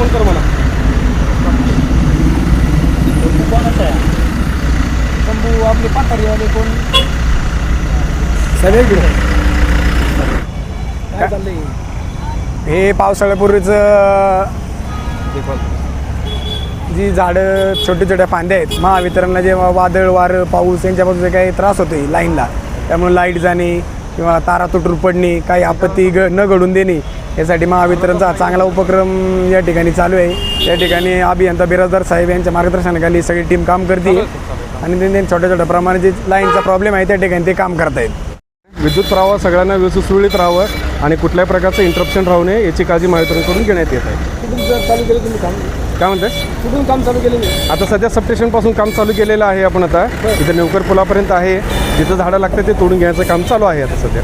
Phone कर मला. कोणाचा आहे शंभू आपले पाथरीवाले कोण सगळे इकडे काय चाललंय? हे पावसाळ्यापूर्वीचं जी झाडं छोटे छोट्या फांद्या आहेत महावितरणला जेव्हा वादळ वारं पाऊस यांच्यापासून जे काही त्रास होते लाईनला, त्यामुळे लाईट जाणे किंवा तारा तुटून पडणे, काही आपत्ती न घडून देणे, यासाठी महावितरणचा चांगला उपक्रम या ठिकाणी चालू आहे. या ठिकाणी अभियंता बिराजदार साहेब यांच्या मार्गदर्शनाखाली सगळी टीम काम करते आणि त्यांनी छोट्या छोट्या प्रमाणात जे लाईनचा प्रॉब्लेम आहे त्या ठिकाणी ते काम करतायत. विद्युत प्रवाह सगळ्यांना व्यवस्थित सुरळीत राहावं आणि कुठल्याही प्रकारचं इंटरप्शन राहू नये याची काळजी महावितरणकडून घेण्यात येत आहे. कुठून चालू केलं तुम्ही काम? काय म्हणते? कुठून काम चालू केलं नाही? आता सध्या सबस्टेशनपासून काम चालू केलेलं आहे. आपण आता इथं नेवकर पुलापर्यंत आहे, जिथं झाडं लागतात ते तोडून घेण्याचं काम चालू आहे आता सध्या.